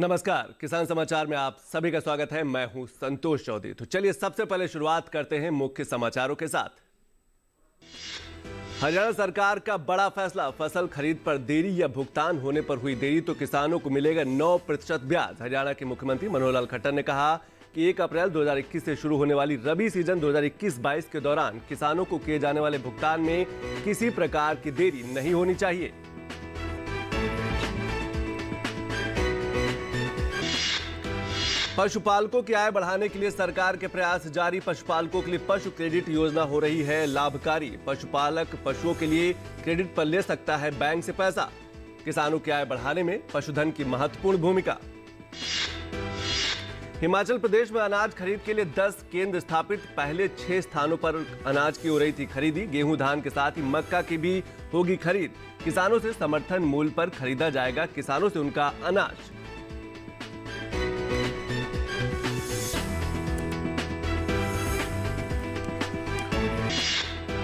नमस्कार, किसान समाचार में आप सभी का स्वागत है। मैं हूं संतोष चौधरी। तो चलिए सबसे पहले शुरुआत करते हैं मुख्य समाचारों के साथ। हरियाणा सरकार का बड़ा फैसला, फसल खरीद पर देरी या भुगतान होने पर हुई देरी तो किसानों को मिलेगा 9% ब्याज। हरियाणा के मुख्यमंत्री मनोहर लाल खट्टर ने कहा कि 1 अप्रैल 2021 से शुरू होने वाली रबी सीजन 2021-22 के दौरान किसानों को किए जाने वाले भुगतान में किसी प्रकार की देरी नहीं होनी चाहिए। पशुपालकों की आय बढ़ाने के लिए सरकार के प्रयास जारी। पशुपालकों के लिए पशु क्रेडिट योजना हो रही है लाभकारी। पशुपालक पशुओं के लिए क्रेडिट पर ले सकता है बैंक से पैसा। किसानों की आय बढ़ाने में पशुधन की महत्वपूर्ण भूमिका। हिमाचल प्रदेश में अनाज खरीद के लिए 10 केंद्र स्थापित। पहले 6 स्थानों पर अनाज की हो रही थी खरीदी। गेहूं, धान के साथ ही मक्का की भी होगी खरीद। किसानों से समर्थन मूल्य पर खरीदा जाएगा किसानों से उनका अनाज।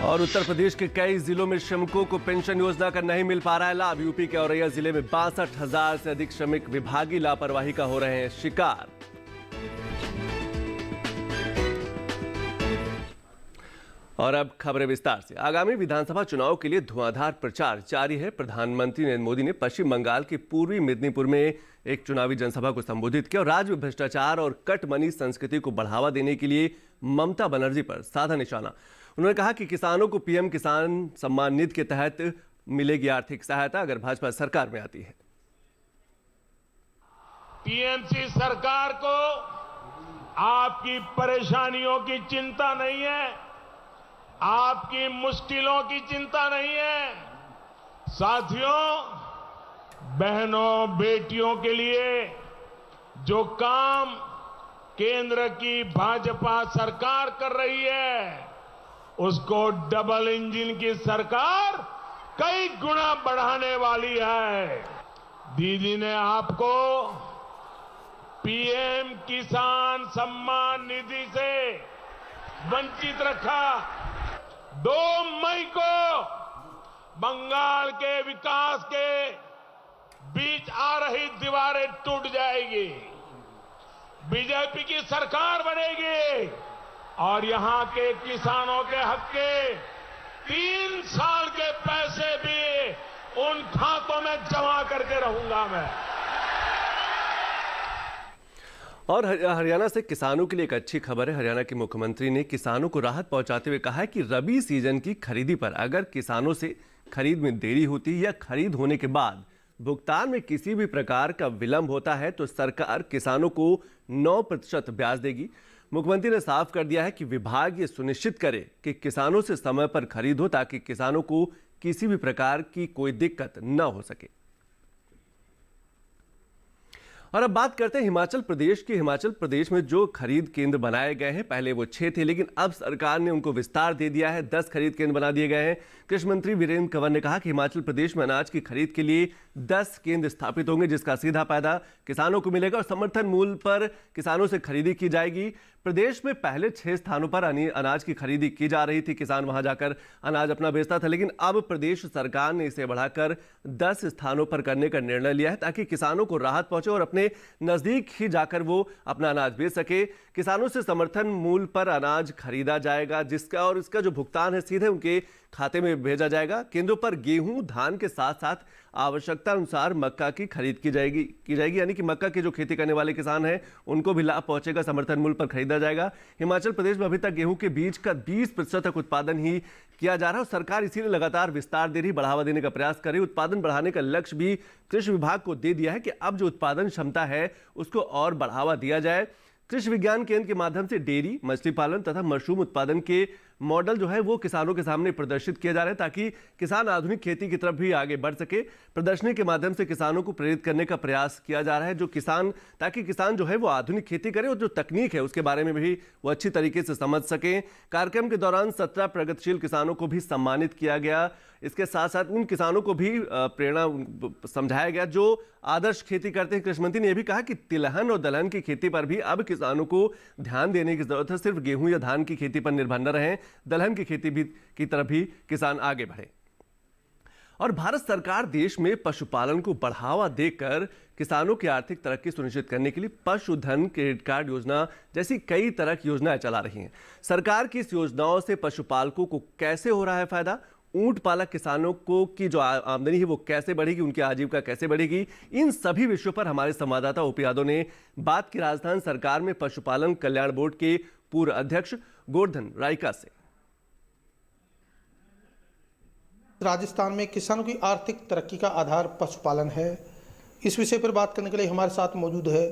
और उत्तर प्रदेश के कई जिलों में श्रमिकों को पेंशन योजना का नहीं मिल पा रहा है लाभ। यूपी के औरैया जिले में 62,000 से अधिक श्रमिक विभागीय लापरवाही का हो रहे हैं शिकार। और अब खबरें विस्तार से। आगामी विधानसभा चुनाव के लिए धुआंधार प्रचार जारी है। प्रधानमंत्री नरेंद्र मोदी ने पश्चिम बंगाल के पूर्वी मेदिनीपुर में एक चुनावी जनसभा को संबोधित किया और राज्य में भ्रष्टाचार और कट मनी संस्कृति को बढ़ावा देने के लिए ममता बनर्जी पर साधा निशाना। उन्होंने कहा कि किसानों को पीएम किसान सम्मान निधि के तहत मिलेगी आर्थिक सहायता अगर भाजपा सरकार में आती है। टीएमसी सरकार को आपकी परेशानियों की चिंता नहीं है, आपकी मुश्किलों की चिंता नहीं है। साथियों, बहनों बेटियों के लिए जो काम केंद्र की भाजपा सरकार कर रही है उसको डबल इंजन की सरकार कई गुना बढ़ाने वाली है। दीदी ने आपको पीएम किसान सम्मान निधि से वंचित रखा। 2 मई को बंगाल के विकास के बीच आ रही दीवारें टूट जाएगी, बीजेपी की सरकार बनेगी और यहां के किसानों के हक के 3 साल के पैसे भी उन खातों में जमा करके रहूंगा मैं। और हरियाणा से किसानों के लिए एक अच्छी खबर है। हरियाणा के मुख्यमंत्री ने किसानों को राहत पहुंचाते हुए कहा है कि रबी सीजन की खरीदी पर अगर किसानों से खरीद में देरी होती है या खरीद होने के बाद भुगतान में किसी भी प्रकार का विलंब होता है तो सरकार किसानों को 9% ब्याज देगी। मुख्यमंत्री ने साफ कर दिया है कि विभाग ये सुनिश्चित करे कि किसानों से समय पर खरीद हो ताकि किसानों को किसी भी प्रकार की कोई दिक्कत न हो सके। और अब बात करते हैं हिमाचल प्रदेश की। हिमाचल प्रदेश में जो खरीद केंद्र बनाए गए हैं, पहले वो 6 थे लेकिन अब सरकार ने उनको विस्तार दे दिया है। 10 खरीद केंद्र बना दिए गए हैं। कृषि मंत्री वीरेंद्र कंवर ने कहा कि हिमाचल प्रदेश में अनाज की खरीद के लिए 10 केंद्र स्थापित होंगे जिसका सीधा फायदा किसानों को मिलेगा और समर्थन मूल्य पर किसानों से खरीदी की जाएगी। प्रदेश में पहले 6 स्थानों पर अनाज की खरीदी की जा रही थी, किसान वहां जाकर अनाज अपना बेचता था, लेकिन अब प्रदेश सरकार ने इसे बढ़ाकर 10 स्थानों पर करने का निर्णय लिया है ताकि किसानों को राहत पहुंचे और अपने नजदीक ही जाकर वो अपना अनाज बेच सके। किसानों से समर्थन मूल्य पर अनाज खरीदा जाएगा जिसका और इसका जो भुगतान है सीधे उनके खाते में भेजा जाएगा। केंद्रों पर गेहूं, धान के साथ साथ आवश्यकता अनुसार मक्का की खरीद की जाएगी यानी कि मक्का की जो खेती करने वाले किसान हैं उनको भी लाभ पहुंचेगा, समर्थन मूल्य पर खरीदा जाएगा। हिमाचल प्रदेश में अभी तक गेहूं के बीज का 20% तक उत्पादन ही किया जा रहा है और सरकार इसीलिए लगातार विस्तार दे रही, बढ़ावा देने का प्रयास कर रही। उत्पादन बढ़ाने का लक्ष्य भी कृषि विभाग को दे दिया है कि अब जो उत्पादन क्षमता है उसको और बढ़ावा दिया जाए। कृषि विज्ञान केंद्र के माध्यम से डेयरी, मछली पालन तथा मशरूम उत्पादन के मॉडल जो है वो किसानों के सामने प्रदर्शित किए जा रहे हैं ताकि किसान आधुनिक खेती की तरफ भी आगे बढ़ सके। प्रदर्शनी के माध्यम से किसानों को प्रेरित करने का प्रयास किया जा रहा है ताकि किसान जो है वो आधुनिक खेती करे और जो तकनीक है उसके बारे में भी वो अच्छी तरीके से समझ सकें। कार्यक्रम के दौरान 17 प्रगतिशील किसानों को भी सम्मानित किया गया। इसके साथ साथ उन किसानों को भी प्रेरणा समझाया गया जो आदर्श खेती करते हैं। कृषि मंत्री ने यह भी कहा कि तिलहन और दलहन की खेती पर भी अब किसानों को ध्यान देने की जरूरत है। सिर्फ गेहूं या धान की खेती पर निर्भर न रहें, दलहन की खेती भी की तरफ भी किसान आगे बढ़े। और भारत सरकार देश में पशुपालन को बढ़ावा देकर किसानों की आर्थिक तरक्की सुनिश्चित करने के लिए पशुधन क्रेडिट कार्ड योजना जैसी कई तरह की योजनाएं चला रही हैं। सरकार की इस योजनाओं से पशुपालकों को कैसे हो रहा है फायदा, ऊंट पालक किसानों को की जो आमदनी है वो कैसे बढ़ेगी, उनकी आजीविका कैसे बढ़ेगी, इन सभी विषयों पर हमारे संवाददाता ओपी यादव ने बात की राजस्थान सरकार में पशुपालन कल्याण बोर्ड के पूर्व अध्यक्ष गोवर्धन रायका से। राजस्थान में किसानों की आर्थिक तरक्की का आधार पशुपालन है। इस विषय पर बात करने के लिए हमारे साथ मौजूद है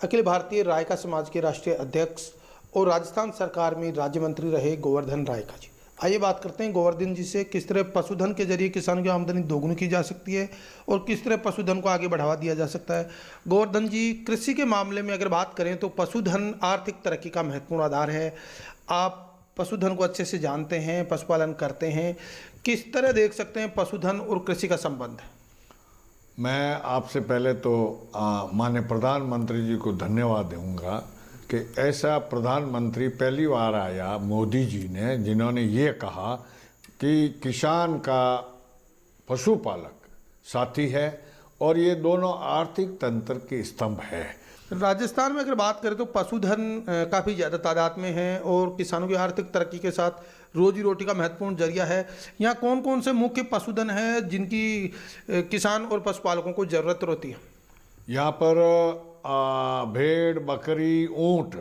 अखिल भारतीय रायका समाज के राष्ट्रीय अध्यक्ष और राजस्थान सरकार में राज्य मंत्री रहे गोवर्धन रायका जी। आइए बात करते हैं गोवर्धन जी से, किस तरह पशुधन के जरिए किसानों की आमदनी दोगुनी की जा सकती है और किस तरह पशुधन को आगे बढ़ावा दिया जा सकता है। गोवर्धन जी, कृषि के मामले में अगर बात करें तो पशुधन आर्थिक तरक्की का महत्वपूर्ण आधार है। आप पशुधन को अच्छे से जानते हैं, पशुपालन करते हैं, किस तरह देख सकते हैं पशुधन और कृषि का संबंध? मैं आपसे पहले तो माननीय प्रधानमंत्री जी को धन्यवाद दूंगा कि ऐसा प्रधानमंत्री पहली बार आया मोदी जी ने, जिन्होंने ये कहा कि किसान का पशुपालक साथी है और ये दोनों आर्थिक तंत्र के स्तंभ है। राजस्थान में अगर बात करें तो पशुधन काफ़ी ज़्यादा तादाद में है और किसानों की आर्थिक तरक्की के साथ रोजी रोटी का महत्वपूर्ण जरिया है। यहाँ कौन कौन से मुख्य पशुधन है जिनकी किसान और पशुपालकों को ज़रूरत होती है? यहाँ पर भेड़, बकरी, ऊंट,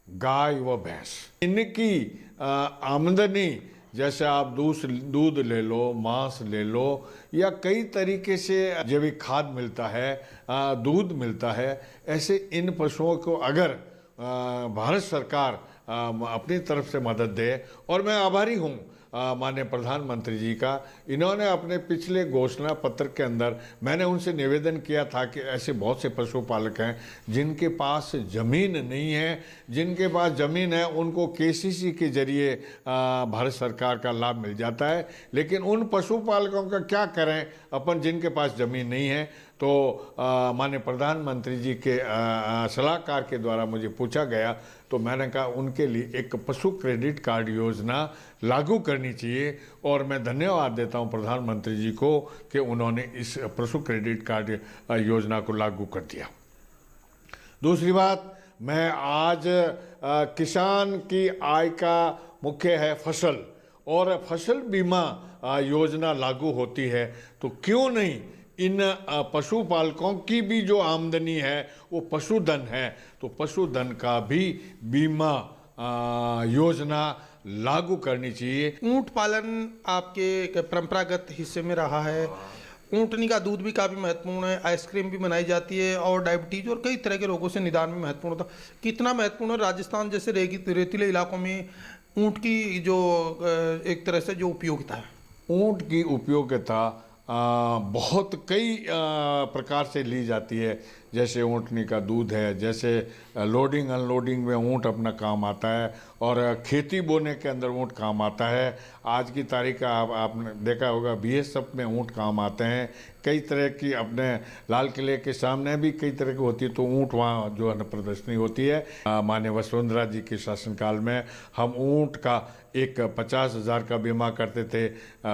गाय व भैंस, इनकी आमदनी, जैसे आप दूध ले लो, मांस ले लो, या कई तरीके से जैविक खाद मिलता है, दूध मिलता है, ऐसे इन पशुओं को अगर भारत सरकार अपनी तरफ से मदद दे, और मैं आभारी हूँ माननीय प्रधानमंत्री जी का। इन्होंने अपने पिछले घोषणा पत्र के अंदर मैंने उनसे निवेदन किया था कि ऐसे बहुत से पशुपालक हैं जिनके पास ज़मीन नहीं है, जिनके पास ज़मीन है उनको केसीसी के जरिए भारत सरकार का लाभ मिल जाता है, लेकिन उन पशुपालकों का क्या करें अपन जिनके पास ज़मीन नहीं है। तो माननीय प्रधानमंत्री जी के सलाहकार के द्वारा मुझे पूछा गया तो मैंने कहा उनके लिए एक पशु क्रेडिट कार्ड योजना लागू करनी चाहिए, और मैं धन्यवाद देता हूं प्रधानमंत्री जी को कि उन्होंने इस पशु क्रेडिट कार्ड योजना को लागू कर दिया। दूसरी बात, मैं आज किसान की आय का मुख्य है फसल, और फसल बीमा योजना लागू होती है तो क्यों नहीं इन पशुपालकों की भी जो आमदनी है वो पशुधन है, तो पशुधन का भी बीमा योजना लागू करनी चाहिए। ऊंट पालन आपके परंपरागत हिस्से में रहा है। ऊँटनी का दूध भी काफ़ी महत्वपूर्ण है, आइसक्रीम भी बनाई जाती है और डायबिटीज और कई तरह के रोगों से निदान में महत्वपूर्ण होता है। कितना महत्वपूर्ण है राजस्थान जैसे रेतीले इलाकों में ऊँट की जो एक तरह से जो उपयोगिता है? ऊँट की उपयोगिता बहुत कई प्रकार से ली जाती है। जैसे ऊँटनी का दूध है, जैसे लोडिंग अनलोडिंग में ऊँट अपना काम आता है, और खेती बोने के अंदर ऊँट काम आता है। आज की तारीख का आपने देखा होगा BSF में ऊँट काम आते हैं। कई तरह की अपने लाल किले के सामने भी कई तरह की होती है, तो ऊँट वहाँ जो है प्रदर्शनी होती है। माननीय वसुंधरा जी के शासनकाल में हम ऊँट का एक 50,000 का बीमा करते थे,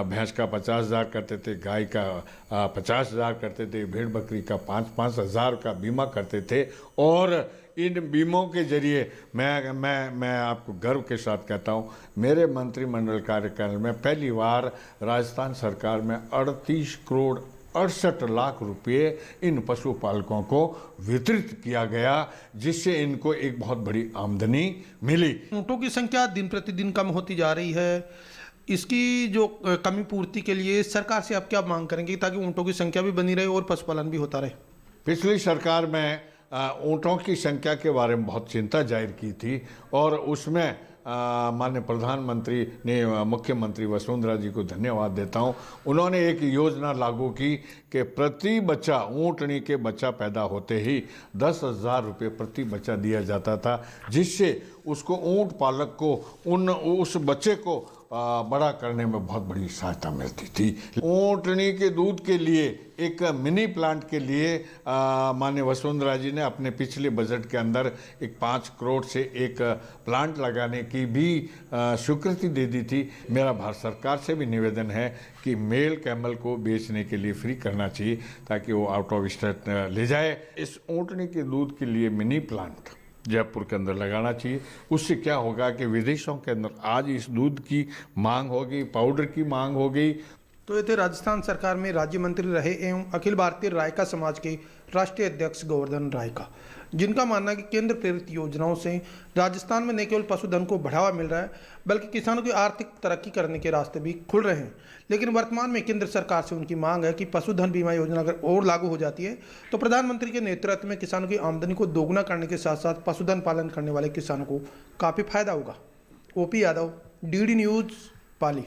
भैंस का 50,000 करते थे, गाय का 50,000 करते थे, भेड़ बकरी का 5,000 का बीमा करते थे। और इन बीमों के जरिए मैं आपको गर्व के साथ कहता हूँ, मेरे मंत्रिमंडल कार्यकाल में पहली बार राजस्थान सरकार में 38 करोड़ 68 लाख रुपए इन पशुपालकों को वितरित किया गया, जिससे इनको एक बहुत बड़ी आमदनी मिली। ऊँटों की संख्या दिन प्रतिदिन कम होती जा रही है, इसकी जो कमी पूर्ति के लिए सरकार से आप क्या मांग करेंगे ताकि ऊँटों की संख्या भी बनी रहे और पशुपालन भी होता रहे? पिछली सरकार में ऊँटों की संख्या के बारे में बहुत चिंता जाहिर की थी, और उसमें माननीय प्रधानमंत्री ने, मुख्यमंत्री वसुंधरा जी को धन्यवाद देता हूँ, उन्होंने एक योजना लागू की कि प्रति बच्चा, ऊँटनी के बच्चा पैदा होते ही 10,000 रुपये प्रति बच्चा दिया जाता था, जिससे उसको ऊँट पालक को उस बच्चे को बड़ा करने में बहुत बड़ी सहायता मिलती थी। ऊँटनी के दूध के लिए एक मिनी प्लांट के लिए माननीय वसुंधरा जी ने अपने पिछले बजट के अंदर एक 5 करोड़ से एक प्लांट लगाने की भी स्वीकृति दे दी थी। मेरा भारत सरकार से भी निवेदन है कि मेल कैमल को बेचने के लिए फ्री करना चाहिए ताकि वो आउट ऑफ स्टेट ले जाए। इस ऊँटनी के दूध के लिए मिनी प्लांट जयपुर के अंदर लगाना चाहिए। उससे क्या होगा कि विदेशों के अंदर आज इस दूध की मांग होगी, पाउडर की मांग होगी। तो ये थे राजस्थान सरकार में राज्य मंत्री रहे एवं अखिल भारतीय रायका समाज के राष्ट्रीय अध्यक्ष गोवर्धन रायका, जिनका मानना है कि केंद्र प्रेरित योजनाओं से राजस्थान में न केवल पशुधन को बढ़ावा मिल रहा है बल्कि किसानों की आर्थिक तरक्की करने के रास्ते भी खुल रहे हैं। लेकिन वर्तमान में केंद्र सरकार से उनकी मांग है कि पशुधन बीमा योजना अगर और लागू हो जाती है तो प्रधानमंत्री के नेतृत्व में किसानों की आमदनी को दोगुना करने के साथ साथ पशुधन पालन करने वाले किसानों को काफ़ी फायदा होगा। ओपी यादव, डीडी न्यूज़, पाली।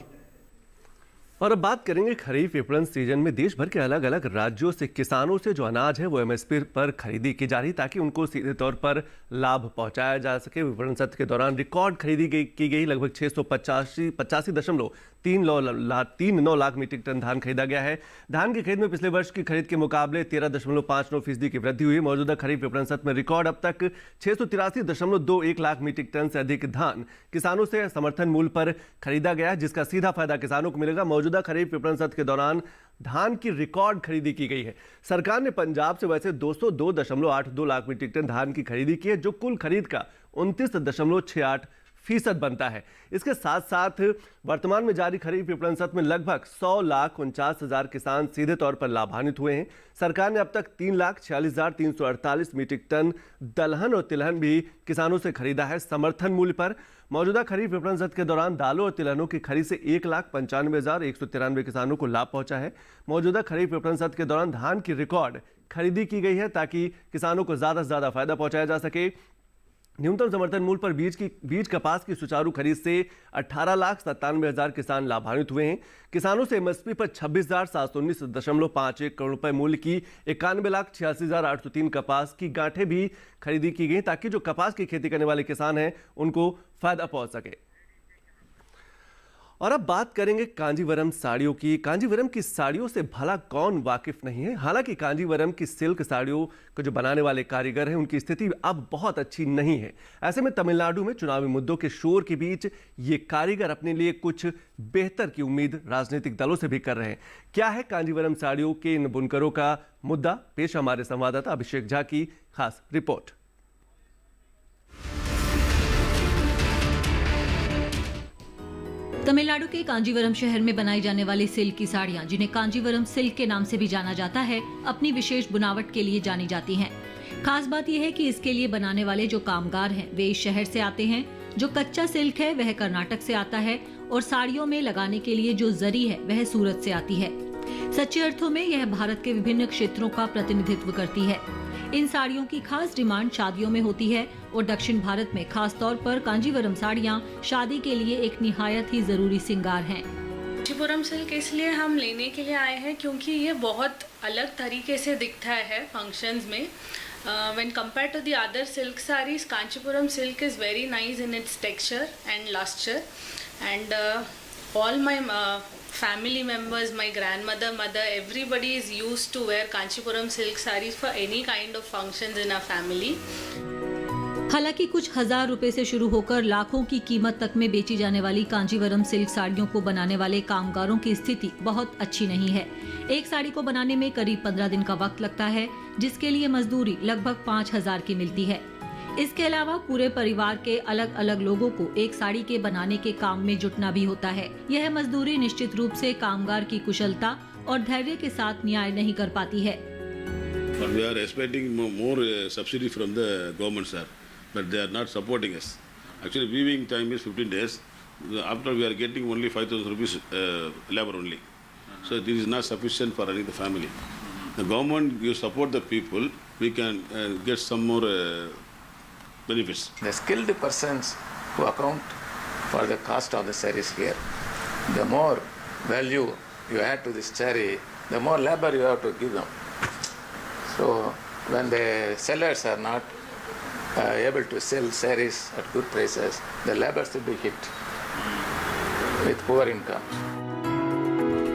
और अब बात करेंगे खरीफ विपणन सीजन में देश भर के अलग अलग राज्यों से किसानों से जो अनाज है वो एमएसपी पर खरीदी की जा रही ताकि उनको सीधे तौर पर लाभ पहुंचाया जा सके। विपणन सत्र के दौरान रिकॉर्ड खरीदी की गई लगभग 685.39 लाख मीट्रिक टन धान खरीदा गया है। धान की खरीद में पिछले वर्ष की खरीद के मुकाबले 13.59% की वृद्धि हुई। मौजूदा खरीफ विपणन सत्र में रिकॉर्ड अब तक 683.21 लाख मीट्रिक टन से अधिक धान किसानों से समर्थन मूल्य पर खरीदा गया, जिसका सीधा फायदा किसानों को मिलेगा। मौजूदा खरीफ विपणन सत्र के दौरान धान की रिकॉर्ड खरीदी की गई है। सरकार ने पंजाब से वैसे 202.82 लाख मीट्रिक टन धान की खरीदी की है, जो कुल खरीद का 29.68% बनता है। इसके साथ साथ वर्तमान में जारी खरीफ विपणन सत्र में लगभग 100,49,000 किसान सीधे तौर पर लाभान्वित हुए हैं। सरकार ने अब तक 3,46,348 मीट्रिक टन दलहन और तिलहन भी किसानों से खरीदा है समर्थन मूल्य पर। मौजूदा खरीफ विपणन सत्र के दौरान दालों और तिलहनों की खरीद से 1,95,193 किसानों को लाभ पहुंचा है। मौजूदा खरीफ विपणन सत्र के दौरान धान की रिकॉर्ड खरीदी की गई है ताकि किसानों को ज्यादा से ज्यादा फायदा पहुंचाया जा सके। न्यूनतम समर्थन मूल्य पर बीज कपास की सुचारू खरीद से 18,97,000 किसान लाभान्वित हुए हैं। किसानों से एमएसपी पर 26,719.51 करोड़ रुपए मूल्य की 91,86,803 कपास की गांठें भी खरीदी की गई ताकि जो कपास की खेती करने वाले किसान हैं उनको फायदा पहुंच सके। और अब बात करेंगे कांजीवरम साड़ियों की। कांजीवरम की साड़ियों से भला कौन वाकिफ नहीं है। हालांकि कांजीवरम की सिल्क साड़ियों को जो बनाने वाले कारीगर हैं उनकी स्थिति अब बहुत अच्छी नहीं है। ऐसे में तमिलनाडु में चुनावी मुद्दों के शोर के बीच ये कारीगर अपने लिए कुछ बेहतर की उम्मीद राजनीतिक दलों से भी कर रहे हैं। क्या है कांजीवरम साड़ियों के इन बुनकरों का मुद्दा? पेश हमारे संवाददाता अभिषेक झा की खास रिपोर्ट। तमिलनाडु के कांजीवरम शहर में बनाई जाने वाली सिल्क की साड़ियाँ, जिन्हें कांजीवरम सिल्क के नाम से भी जाना जाता है, अपनी विशेष बुनावट के लिए जानी जाती हैं। खास बात यह है कि इसके लिए बनाने वाले जो कामगार हैं वे इस शहर से आते हैं। जो कच्चा सिल्क है वह कर्नाटक से आता है और साड़ियों में लगाने के लिए जो जरी है वह सूरत से आती है। सच्चे अर्थों में यह भारत के विभिन्न क्षेत्रों का प्रतिनिधित्व करती है। इन साड़ियों की खास डिमांड शादियों में होती है और दक्षिण भारत में खास तौर पर कांजीवरम साड़ियाँ शादी के लिए एक निहायत ही जरूरी श्रृंगार हैं। कांजीवरम सिल्क इसलिए हम लेने के लिए आए हैं क्योंकि ये बहुत अलग तरीके से दिखता है फंक्शंस में। When compared to the other silk sarees, Kanchipuram silk is very nice in its texture and luster, and all my family members, my grandmother, mother, everybody is used to wear Kanchipuram silk sarees for any kind of functions in our family. हालांकि कुछ हजार रुपए से शुरू होकर लाखों की कीमत तक में बेची जाने वाली कांजीवरम सिल्क साड़ियों को बनाने वाले कामगारों की स्थिति बहुत अच्छी नहीं है। एक साड़ी को बनाने में करीब 15 दिन का वक्त लगता है, जिसके लिए मजदूरी लगभग 5,000 की मिलती है। इसके अलावा पूरे परिवार के अलग अलग लोगों को एक साड़ी के बनाने के काम में जुटना भी होता है। यह मजदूरी निश्चित रूप से कामगार की कुशलता और धैर्य के साथ न्याय नहीं कर पाती है। We are expecting more subsidy from the government, sir, but they are not supporting us. Actually, weaving time is 15 days. After we are getting only 5,000 rupees labor only. So this is not sufficient for running the family. The government, you support the people, we can get some more benefits. The skilled persons who account for the cost of the sarees here, the more value you add to this saree, the more labor you have to give them. So when the sellers are not able to sell sarees at good prices, the labor should be hit. with poor incomes.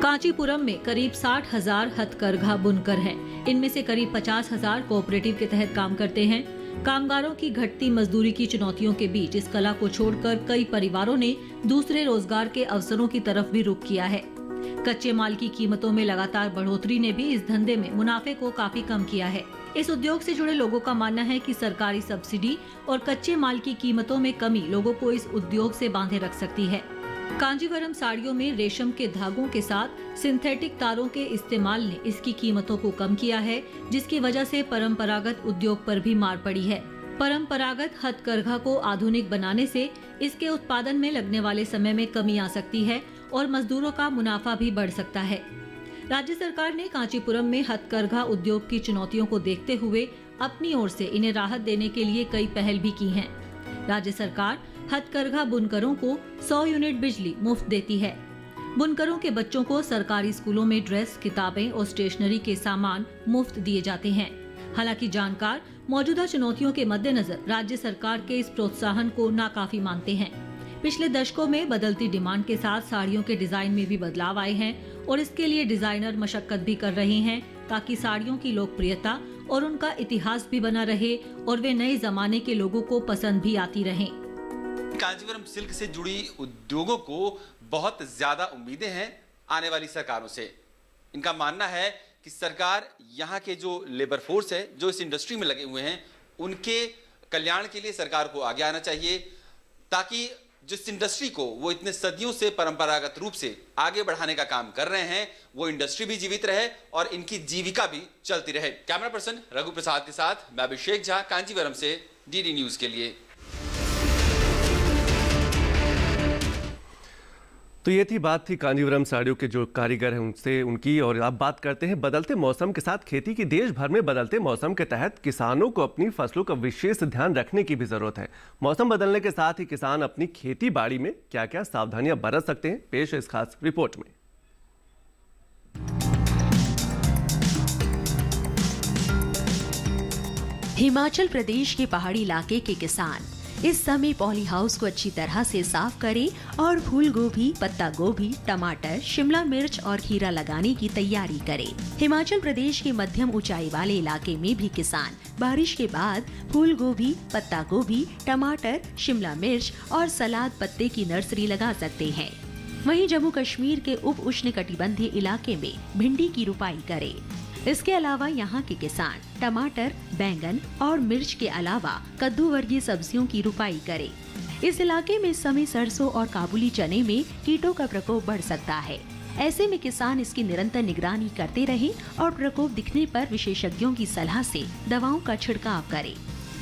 Kanchipuram में करीब 60,000 हथकरघा बुनकर हैं। इनमें से करीब 50,000 cooperative के तहत काम करते हैं। कामगारों की घटती मजदूरी की चुनौतियों के बीच इस कला को छोड़कर कई परिवारों ने दूसरे रोजगार के अवसरों की तरफ भी रुख किया है। कच्चे माल की कीमतों में लगातार बढ़ोतरी ने भी इस धंधे में मुनाफे को काफी कम किया है। इस उद्योग से जुड़े लोगों का मानना है कि सरकारी सब्सिडी और कच्चे माल की कीमतों में कमी लोगों को इस उद्योग से बांधे रख सकती है। कांजीवरम साड़ियों में रेशम के धागों के साथ सिंथेटिक तारों के इस्तेमाल ने इसकी कीमतों को कम किया है, जिसकी वजह से परंपरागत उद्योग पर भी मार पड़ी है। परंपरागत हथकरघा को आधुनिक बनाने से इसके उत्पादन में लगने वाले समय में कमी आ सकती है और मजदूरों का मुनाफा भी बढ़ सकता है। राज्य सरकार ने कांचीपुरम में हथकरघा उद्योग की चुनौतियों को देखते हुए अपनी ओर से इन्हें राहत देने के लिए कई पहल भी की हैं। राज्य सरकार हथकरघा बुनकरों को 100 यूनिट बिजली मुफ्त देती है। बुनकरों के बच्चों को सरकारी स्कूलों में ड्रेस, किताबें और स्टेशनरी के सामान मुफ्त दिए जाते हैं। हालांकि जानकार मौजूदा चुनौतियों के मद्देनजर राज्य सरकार के इस प्रोत्साहन को नाकाफी मानते हैं। पिछले दशकों में बदलती डिमांड के साथ साड़ियों के डिजाइन में भी बदलाव आए हैं और इसके लिए डिजाइनर मशक्कत भी कर रहे हैं ताकि साड़ियों की लोकप्रियता और उनका इतिहास भी बना रहे और वे नए जमाने के लोगों को पसंद भी आती रहें। कांजीवरम सिल्क से जुड़ी उद्योगों को बहुत ज्यादा उम्मीदें हैं आने वाली सरकारों से। इनका मानना है कि सरकार यहाँ के जो लेबर फोर्स है, जो इस इंडस्ट्री में लगे हुए हैं, उनके कल्याण के लिए सरकार को आगे आना चाहिए ताकि जिस इंडस्ट्री को वो इतने सदियों से परंपरागत रूप से आगे बढ़ाने का काम कर रहे हैं, वो इंडस्ट्री भी जीवित रहे और इनकी जीविका भी चलती रहे। कैमरा पर्सन रघु प्रसाद के साथ मैं अभिषेक झा, कांजीवरम से डीडी न्यूज के लिए। तो ये बात थी कांजीवरम साड़ियों के जो कारीगर हैं उनसे उनकी। और अब बात करते हैं बदलते मौसम के साथ खेती की। देश भर में बदलते मौसम के तहत किसानों को अपनी फसलों का विशेष ध्यान रखने की भी जरूरत है। मौसम बदलने के साथ ही किसान अपनी खेती बाड़ी में क्या क्या सावधानियां बरत सकते हैं, पेश है इस खास रिपोर्ट में। हिमाचल प्रदेश के पहाड़ी इलाके के किसान इस समय पॉली हाउस को अच्छी तरह से साफ करें और फूल गोभी, पत्ता गोभी, टमाटर, शिमला मिर्च और खीरा लगाने की तैयारी करें। हिमाचल प्रदेश के मध्यम ऊंचाई वाले इलाके में भी किसान बारिश के बाद फूल गोभी, पत्ता गोभी, टमाटर, शिमला मिर्च और सलाद पत्ते की नर्सरी लगा सकते हैं। वहीं जम्मू कश्मीर के उप उष्णकटिबंधीय इलाके में भिंडी की रुपाई करें। इसके अलावा यहाँ के किसान टमाटर, बैंगन और मिर्च के अलावा कद्दू वर्गीय सब्जियों की रुपाई करें। इस इलाके में इस समय सरसों और काबुली चने में कीटों का प्रकोप बढ़ सकता है। ऐसे में किसान इसकी निरंतर निगरानी करते रहें और प्रकोप दिखने पर विशेषज्ञों की सलाह से दवाओं का छिड़काव करें।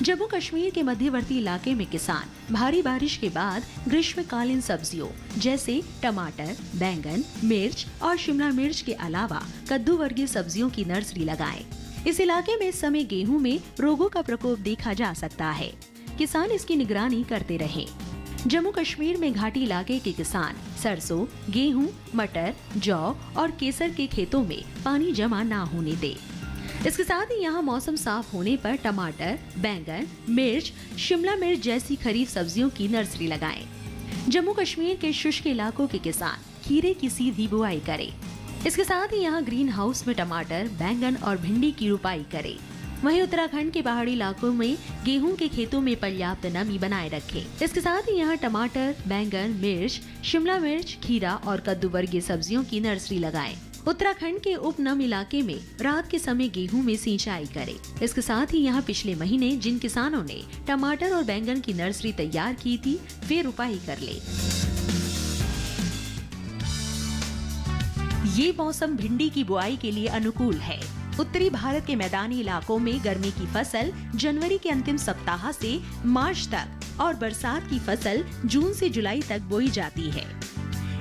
जम्मू कश्मीर के मध्यवर्ती इलाके में किसान भारी बारिश के बाद ग्रीष्मकालीन सब्जियों जैसे टमाटर, बैंगन, मिर्च और शिमला मिर्च के अलावा कद्दू वर्गीय सब्जियों की नर्सरी लगाएं। इस इलाके में इस समय गेहूं में रोगों का प्रकोप देखा जा सकता है। किसान इसकी निगरानी करते रहें। जम्मू कश्मीर में घाटी इलाके के किसान सरसों, गेहूं, मटर, जौ और केसर के खेतों में पानी जमा न होने दें। इसके साथ ही यहाँ मौसम साफ होने पर टमाटर, बैंगन, मिर्च, शिमला मिर्च जैसी खरीफ सब्जियों की नर्सरी लगाएं। जम्मू कश्मीर के शुष्क इलाकों के किसान खीरे की सीधी बुआई करें। इसके साथ ही यहाँ ग्रीन हाउस में टमाटर, बैंगन और भिंडी की रुपाई करें। वहीं उत्तराखंड के पहाड़ी इलाकों में गेहूं के खेतों में पर्याप्त नमी बनाए रखें। इसके साथ ही यहाँ टमाटर, बैंगन, मिर्च, शिमला मिर्च, खीरा और कद्दू वर्गीय सब्जियों की नर्सरी लगाएं। उत्तराखंड के उपनम इलाके में रात के समय गेहूं में सिंचाई करें। इसके साथ ही यहाँ पिछले महीने जिन किसानों ने टमाटर और बैंगन की नर्सरी तैयार की थी वे रुपाई कर ले। ये मौसम भिंडी की बुआई के लिए अनुकूल है। उत्तरी भारत के मैदानी इलाकों में गर्मी की फसल जनवरी के अंतिम सप्ताह से मार्च तक और बरसात की फसल जून से जुलाई तक बोई जाती है।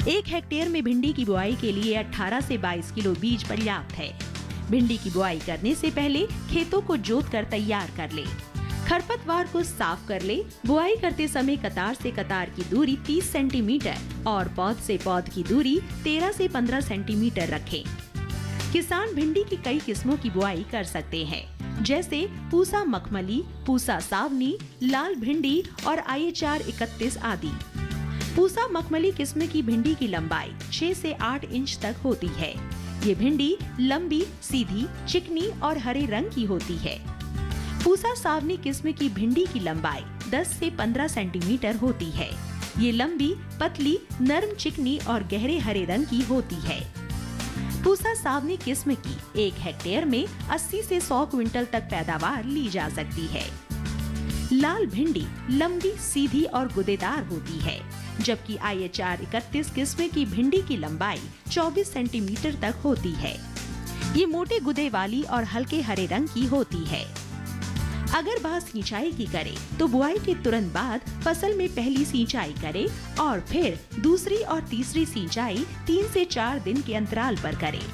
1 हेक्टेयर में भिंडी की बुआई के लिए 18 से 22 किलो बीज पर्याप्त है। भिंडी की बुआई करने से पहले खेतों को जोतकर तैयार कर ले। खरपतवार को साफ कर ले। बुआई करते समय कतार से कतार की दूरी 30 सेंटीमीटर और पौध से पौध की दूरी 13 से 15 सेंटीमीटर रखें। किसान भिंडी की कई किस्मों की बुआई कर सकते हैं, जैसे पूसा मखमली, पूसा सावनी, लाल भिंडी और IHR 31 आदि। पूसा मखमली किस्म की भिंडी की लंबाई 6 से 8 इंच तक होती है। ये भिंडी लंबी, सीधी, चिकनी और हरे रंग की होती है। पूसा सावनी किस्म की भिंडी की लंबाई 10 से 15 सेंटीमीटर होती है। ये लंबी, पतली, नरम, चिकनी और गहरे हरे रंग की होती है। पूसा सावनी किस्म की 1 हेक्टेयर में 80 से 100 क्विंटल तक पैदावार ली जा सकती है। लाल भिंडी लंबी, सीधी और गुदेदार होती है, जबकि IHR 31 किस्म की भिंडी की लंबाई 24 सेंटीमीटर तक होती है। ये मोटे गुदे वाली और हल्के हरे रंग की होती है। अगर बात सिंचाई की करें तो बुआई के तुरंत बाद फसल में पहली सिंचाई करें और फिर दूसरी और तीसरी सिंचाई 3 से 4 दिन के अंतराल पर करें।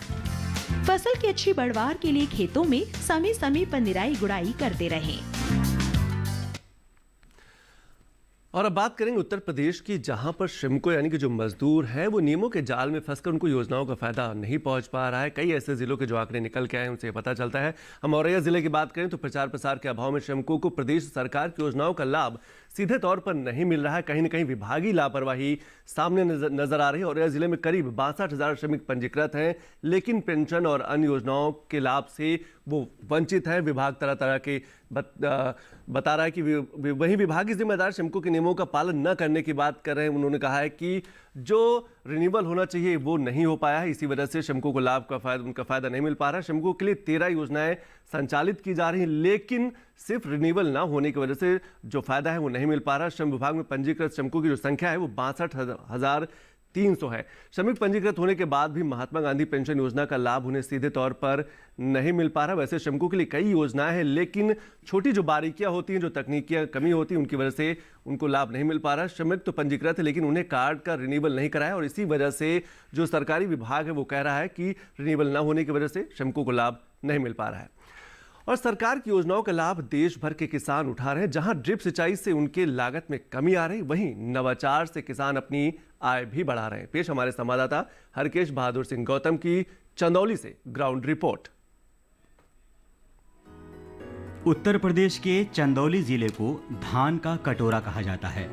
फसल की अच्छी पैदावार के लिए खेतों में समय समय पर निराई गुड़ाई करते रहें। और अब बात करेंगे उत्तर प्रदेश की, जहां पर श्रमिकों यानी कि जो मजदूर हैं वो नियमों के जाल में फंसकर उनको योजनाओं का फायदा नहीं पहुंच पा रहा है। कई ऐसे जिलों के जो आंकड़े निकल के आए हैं उनसे पता चलता है। हम औरैया जिले की बात करें तो प्रचार प्रसार के अभाव में श्रमिकों को प्रदेश सरकार की योजनाओं का लाभ सीधे तौर पर नहीं मिल रहा है। कहीं न कहीं विभागीय लापरवाही सामने नजर आ रही है। औरैया जिले में करीब 62,000 श्रमिक पंजीकृत हैं, लेकिन पेंशन और अन्य योजनाओं के लाभ से वो वंचित है। विभाग तरह तरह के बता रहा है कि वही विभागीय जिम्मेदार श्रमिकों के नियमों का पालन न करने की बात कर रहे हैं। उन्होंने कहा है कि जो रिन्यूअल होना चाहिए वो नहीं हो पाया है, इसी वजह से श्रमिकों को लाभ का उनका फायदा नहीं मिल पा रहा है। श्रमिकों के लिए 13 योजनाएं संचालित की जा रही हैं, लेकिन सिर्फ रिन्यूअल ना होने की वजह से जो फायदा है वो नहीं मिल पा रहा। श्रम विभाग में पंजीकृत श्रमिकों की जो संख्या है वो 62,300 है। श्रमिक पंजीकृत होने के बाद भी महात्मा गांधी पेंशन योजना का लाभ उन्हें सीधे तौर पर नहीं मिल पा रहा। वैसे श्रमिकों के लिए कई योजनाएं हैं, लेकिन छोटी जो बारीकियां होती हैं, जो तकनीकी कमी होती है, उनकी वजह से उनको लाभ नहीं मिल पा रहा। श्रमिक तो पंजीकृत है, लेकिन उन्हें कार्ड का रिन्यूअल नहीं कराया और इसी वजह से जो सरकारी विभाग है वो कह रहा है कि रिन्यूअल ना होने की वजह से श्रमिकों को लाभ नहीं मिल पा रहा है। और सरकार की योजनाओं का लाभ देश भर के किसान उठा रहे हैं। जहां ड्रिप सिंचाई से उनके लागत में कमी आ रही, वहीं नवाचार से किसान अपनी आय भी बढ़ा रहे हैं। पेश हमारे संवाददाता हरकेश बहादुर सिंह गौतम की चंदौली से ग्राउंड रिपोर्ट। उत्तर प्रदेश के चंदौली जिले को धान का कटोरा कहा जाता है।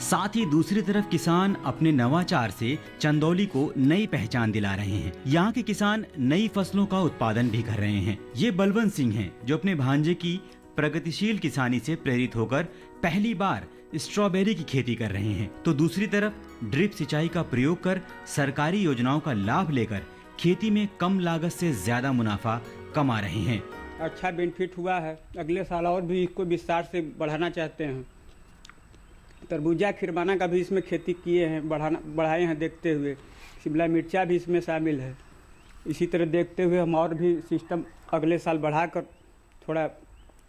साथ ही दूसरी तरफ किसान अपने नवाचार से चंदौली को नई पहचान दिला रहे हैं। यहाँ के किसान नई फसलों का उत्पादन भी कर रहे हैं। ये बलवंत सिंह हैं, जो अपने भांजे की प्रगतिशील किसानी से प्रेरित होकर पहली बार स्ट्रॉबेरी की खेती कर रहे हैं, तो दूसरी तरफ ड्रिप सिंचाई का प्रयोग कर सरकारी योजनाओं का लाभ लेकर खेती में कम लागत से ज्यादा मुनाफा कमा रहे हैं। अच्छा बेनिफिट हुआ है। अगले साल और भी इसको विस्तार से बढ़ाना चाहते हैं। तरबूजा खिरबाना का भी इसमें खेती किए हैं, बढ़ाए हैं देखते हुए। शिमला मिर्चा भी इसमें शामिल है। इसी तरह देखते हुए हम और भी सिस्टम अगले साल बढ़ाकर थोड़ा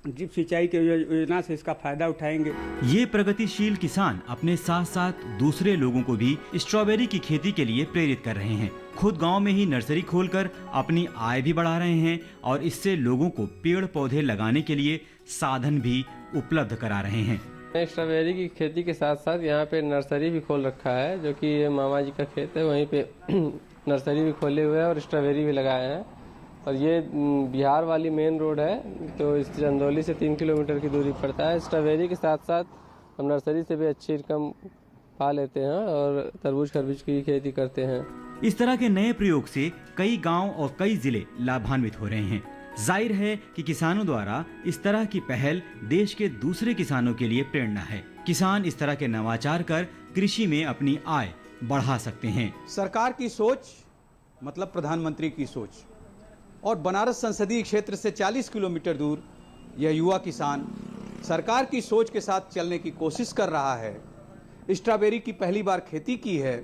ड्रिप सिंचाई की योजना से इसका फायदा उठाएंगे। ये प्रगतिशील किसान अपने साथ साथ दूसरे लोगों को भी स्ट्रॉबेरी की खेती के लिए प्रेरित कर रहे हैं। खुद गांव में ही नर्सरी खोलकर अपनी आय भी बढ़ा रहे हैं और इससे लोगों को पेड़ पौधे लगाने के लिए साधन भी उपलब्ध करा रहे हैं। स्ट्रॉबेरी की खेती के साथ साथ यहाँ पे नर्सरी भी खोल रखा है, जो कि मामा जी का खेत है, वहीं पे नर्सरी भी खोले हुए हैं और स्ट्रॉबेरी भी लगाए हैं। और ये बिहार वाली मेन रोड है, तो इस चंदौली से 3 किलोमीटर की दूरी पड़ता है। स्ट्रॉबेरी के साथ साथ हम नर्सरी से भी अच्छी इनकम पा लेते हैं और तरबूज खरबूज की खेती करते हैं। इस तरह के नए प्रयोग से कई गांव और कई जिले लाभान्वित हो रहे हैं। जाहिर है कि किसानों द्वारा इस तरह की पहल देश के दूसरे किसानों के लिए प्रेरणा है। किसान इस तरह के नवाचार कर कृषि में अपनी आय बढ़ा सकते हैं। सरकार की सोच मतलब प्रधानमंत्री की सोच, और बनारस संसदीय क्षेत्र से 40 किलोमीटर दूर यह युवा किसान सरकार की सोच के साथ चलने की कोशिश कर रहा है। स्ट्रॉबेरी की पहली बार खेती की है,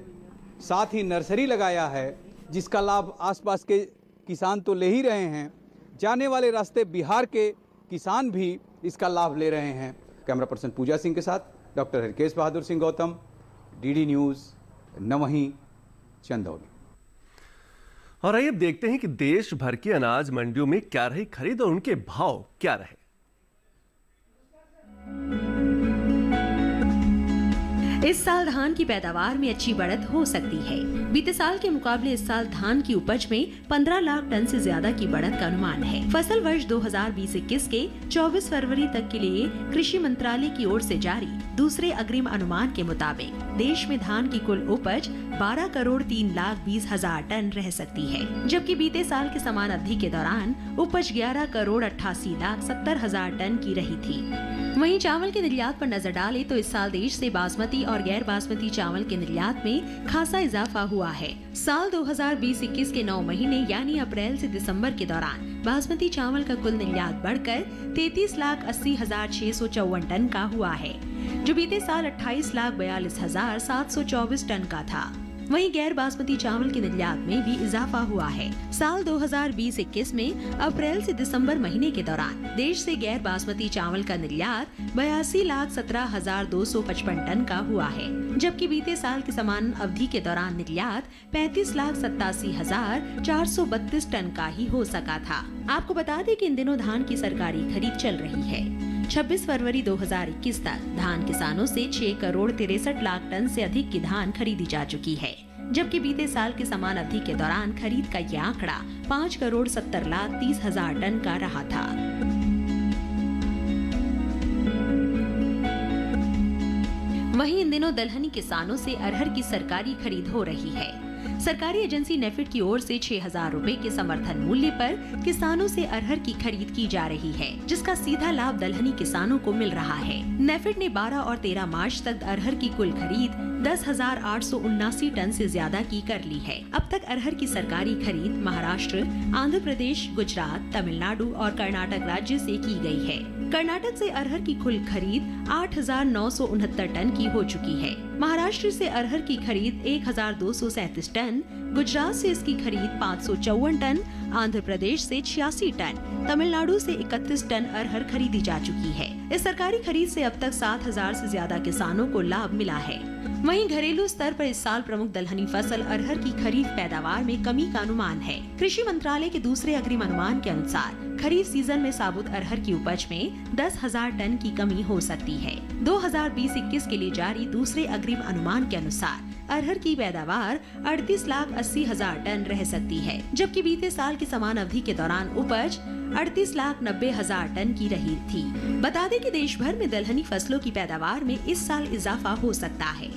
साथ ही नर्सरी लगाया है, जिसका लाभ आसपास के किसान तो ले ही रहे हैं, जाने वाले रास्ते बिहार के किसान भी इसका लाभ ले रहे हैं। कैमरा पर्सन पूजा सिंह के साथ doctor Harkesh Bahadur Singh Gautam, DD news, नवही, Chandauli. और आइए अब देखते हैं कि देश भर की अनाज मंडियों में क्या रही खरीद और उनके भाव क्या रहे। इस साल धान की पैदावार में अच्छी बढ़त हो सकती है। बीते साल के मुकाबले इस साल धान की उपज में 15 लाख टन से ज्यादा की बढ़त का अनुमान है। फसल वर्ष 2020-21 के 24 फरवरी तक के लिए कृषि मंत्रालय की ओर से जारी दूसरे अग्रिम अनुमान के मुताबिक देश में धान की कुल उपज 12 करोड़ 3 लाख 20 हजार टन रह सकती है, जबकि बीते साल के समान अवधि के दौरान उपज 11 करोड़ 88 लाख 70 हजार टन की रही थी। वहीं चावल के निर्यात पर नजर डालें तो इस साल देश से बासमती और गैर बासमती चावल के निर्यात में खासा इजाफा हुआ है। साल 2020-21 के 9 महीने यानी अप्रैल से दिसंबर के दौरान बासमती चावल का कुल निर्यात बढ़कर 33 लाख 80 हजार 654 टन का हुआ है, जो बीते साल 28 लाख 42 हजार 724 टन का था। वहीं गैर बासमती चावल के निर्यात में भी इजाफा हुआ है। साल 2020-21 में अप्रैल से दिसंबर महीने के दौरान देश से गैर बासमती चावल का निर्यात 82 लाख 17 हजार 255 टन का हुआ है, जबकि बीते साल के समान अवधि के दौरान निर्यात 35 लाख 87 हजार 432 टन का ही हो सका था। आपको बता दें कि इन दिनों धान की सरकारी खरीद चल रही है। 26 फरवरी 2021 तक धान किसानों से 6 करोड़ 63 लाख टन से अधिक की धान खरीदी जा चुकी है, जबकि बीते साल के समान अवधि के दौरान खरीद का यह आंकड़ा 5 करोड़ 70 लाख 30 हजार टन का रहा था। वहीं इन दिनों दलहनी किसानों से अरहर की सरकारी खरीद हो रही है। सरकारी एजेंसी नेफेड की ओर से 6,000 रुपए के समर्थन मूल्य पर किसानों से अरहर की खरीद की जा रही है, जिसका सीधा लाभ दलहनी किसानों को मिल रहा है। नेफेड ने 12 और 13 मार्च तक अरहर की कुल खरीद 10,879 टन से ज्यादा की कर ली है। अब तक अरहर की सरकारी खरीद महाराष्ट्र, आंध्र प्रदेश, गुजरात, तमिलनाडु और कर्नाटक राज्य से की गई है। कर्नाटक से अरहर की कुल खरीद 8,969 टन की हो चुकी है। महाराष्ट्र से अरहर की खरीद 1,237 टन, गुजरात से इसकी खरीद 554 टन, आंध्र प्रदेश से 86 टन, तमिलनाडु से 31 टन अरहर खरीदी जा चुकी है। इस सरकारी खरीद से अब तक 7,000 से ज्यादा किसानों को लाभ मिला है। वहीं घरेलू स्तर पर इस साल प्रमुख दलहनी फसल अरहर की खरीफ पैदावार में कमी का अनुमान है। कृषि मंत्रालय के दूसरे अग्रिम अनुमान के अनुसार खरीफ सीजन में साबुत अरहर की उपज में 10,000 टन की कमी हो सकती है। 2020-21 के लिए जारी दूसरे अग्रिम अनुमान के अनुसार अरहर की पैदावार 38 लाख 80 हजार टन रह सकती है, जबकि बीते साल की समान अवधि के दौरान उपज 38 लाख 90 हजार टन की रही थी। बता दें कि देश भर में दलहनी फसलों की पैदावार में इस साल इजाफा हो सकता है।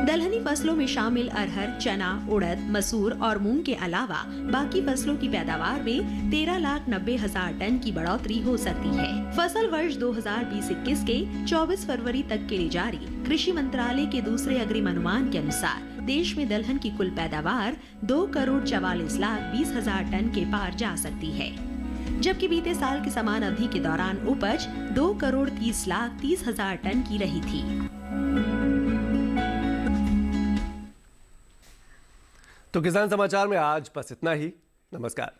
दलहनी फसलों में शामिल अरहर, चना, उड़द, मसूर और मूंग के अलावा बाकी फसलों की पैदावार में 13 लाख 90 हजार टन की बढ़ोतरी हो सकती है। फसल वर्ष 2020-21 के 24 फरवरी तक के लिए जारी कृषि मंत्रालय के दूसरे अग्रिम अनुमान के अनुसार देश में दलहन की कुल पैदावार 2 करोड़ 44 लाख 20 हजार टन के पार जा सकती है, जबकि बीते साल के समान अवधि के दौरान उपज 2 करोड़ 30 लाख 30 हजार टन की रही थी। तो किसान समाचार में आज बस इतना ही। नमस्कार।